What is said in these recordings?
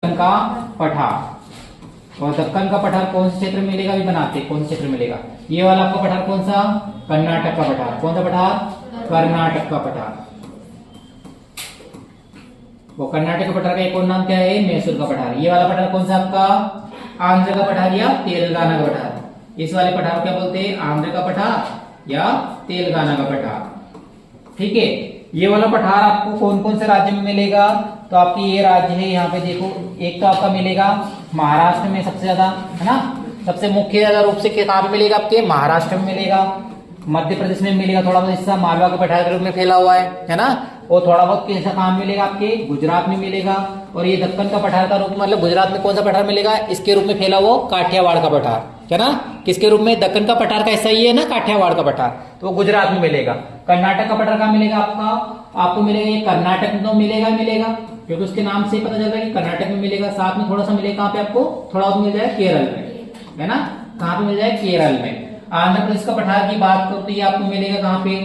दक्कन का पठार। और दक्कन का पठार कौन से क्षेत्र में मिलेगा भी बनाते हैं, कौन से क्षेत्र में मिलेगा। ये वाला आपका पठार कौन सा, कर्नाटक का पठार। कौन सा पठार, कर्नाटक का पठार। वो कर्नाटक का पठार का एक और नाम क्या है, मैसूर का पठार। ये वाला पठार कौन सा आपका, आंध्र का पठार या तेलंगाना का पठार। इस वाले पठार को क्या बोलते हैं, आंध्र का पठार या तेलंगाना का पठार। ठीक है, ये वाला पठार आपको कौन कौन से राज्य में मिलेगा, तो आपके ये राज्य है, यहाँ पे देखो, एक तो आपका मिलेगा महाराष्ट्र में सबसे ज्यादा, है ना। सबसे मुख्य ज्यादा रूप से कहाँ पे मिलेगा, आपके महाराष्ट्र में मिलेगा, मध्य प्रदेश में मिलेगा, थोड़ा बहुत हिस्सा मालवा के पठार के रूप में फैला हुआ है ना। और थोड़ा बहुत हिस्सा कहाँ मिलेगा, आपके गुजरात में मिलेगा। और ये दक्कन का पठार का रूप मतलब गुजरात में कौन सा पठार मिलेगा, इसके रूप में फैला वो काठियावाड़ का पठार, है ना। किसके रूप में, दक्कन का पठार का हिस्सा ये है ना, काठियावाड़ का पठार, तो वो गुजरात में मिलेगा। कर्नाटक का पठार कहाँ मिलेगा आपका, आपको मिलेगा ये कर्नाटक में, तो मिलेगा क्योंकि उसके नाम से पता चलता है कि कर्नाटक में मिलेगा। साथ में थोड़ा सा मिलेगा कहाँ पे आपको, थोड़ा बहुत मिल जाए केरल में, है ना। कहाँ पे मिल जाए, केरल में। आंध्र प्रदेश का पठार की बात करो तो ये आपको मिलेगा कहाँ पे,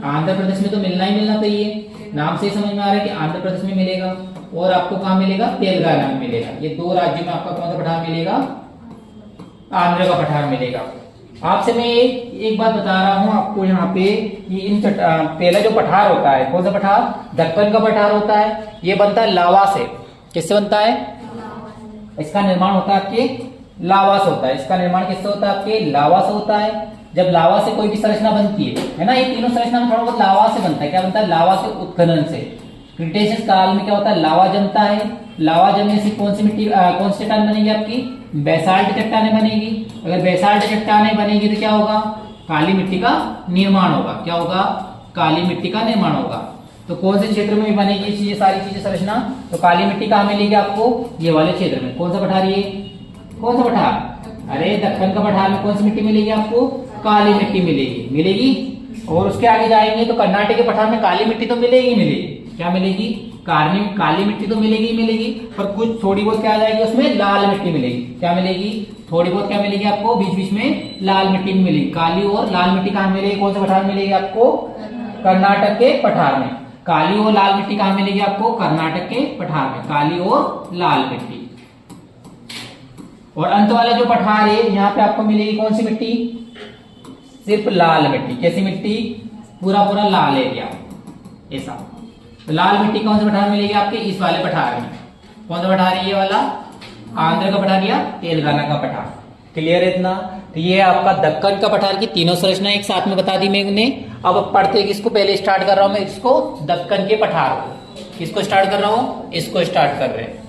आंध्र प्रदेश में तो मिलना ही मिलना चाहिए, नाम से समझ में आ रहा है कि आंध्र प्रदेश में मिलेगा। और आपको कहाँ मिलेगा, तेलंगाना में मिलेगा। ये दो राज्यों में आपका कौन सा पठार मिलेगा, आंध्र का पठार मिलेगा। आपसे मैं एक बात बता रहा हूं आपको यहाँ पे, ये इन पहला जो पठार होता है, कौन सा पठार, दक्कन का पठार होता है, ये बनता है लावा से। किससे बनता है, इसका निर्माण होता है आपके लावा से होता है। इसका निर्माण किससे होता है, आपके लावा से होता है। जब लावा से कोई भी संरचना बनती है ना, ये तीनों संरचना में थोड़ा बहुत लावा से बनता है। क्या बनता है, लावा से उत्खनन से। क्रिटेशियस काल में क्या होता है, लावा जमता है। लावा जमने से कौन सी मिट्टी, कौन सी चट्टान बनेगी आपकी, बेसाल्ट चट्टानें बनेगी। अगर बेसाल्ट चट्टानें बनेगी तो क्या होगा, काली मिट्टी का निर्माण होगा। क्या होगा, काली मिट्टी का निर्माण होगा। तो कौन से क्षेत्र में बनेगी ये सारी चीजें संरचना, तो काली मिट्टी कहाँ मिलेगी आपको, ये वाले क्षेत्र में। कौन सा पठार, ये कौन सा पठार, अरे दक्कन का पठार में कौन सी मिट्टी मिलेगी आपको, काली मिट्टी मिलेगी। और उसके आगे जाएंगे तो कर्नाटक के पठार में काली मिट्टी तो मिलेगी। क्या मिलेगी, काली मिट्टी तो मिलेगी, पर कुछ थोड़ी बहुत क्या आ जाएगी, उसमें लाल मिट्टी मिलेगी। क्या मिलेगी, थोड़ी बहुत क्या मिलेगी आपको, बीच बीच में लाल मिट्टी मिलेगी। काली और लाल मिट्टी कहाँ मिलेगी, कौन से पठार में मिलेगी आपको, कर्नाटक के पठार में। काली और लाल मिट्टी कहाँ मिलेगी आपको, कर्नाटक के पठार में, काली और लाल मिट्टी। और अंत वाला जो पठार है, यहाँ पे आपको मिलेगी कौन सी मिट्टी, सिर्फ लाल मिट्टी। कैसी मिट्टी, पूरा लाल एरिया ऐसा। तो लाल मिट्टी कौन से पठार मिलेगी आपके, इस वाले पठार में। कौन सा पठार है ये वाला, आंध्र का पठार या तेलंगाना का पठार। क्लियर है इतना। तो ये आपका दक्कन का पठार की तीनों संरचना एक साथ में बता दी मैंने। अब पढ़ते हैं, किसको पहले स्टार्ट कर रहा हूं मैं, इसको दक्कन के पठार को। किसको स्टार्ट कर रहा हूं, इसको स्टार्ट कर रहे हैं।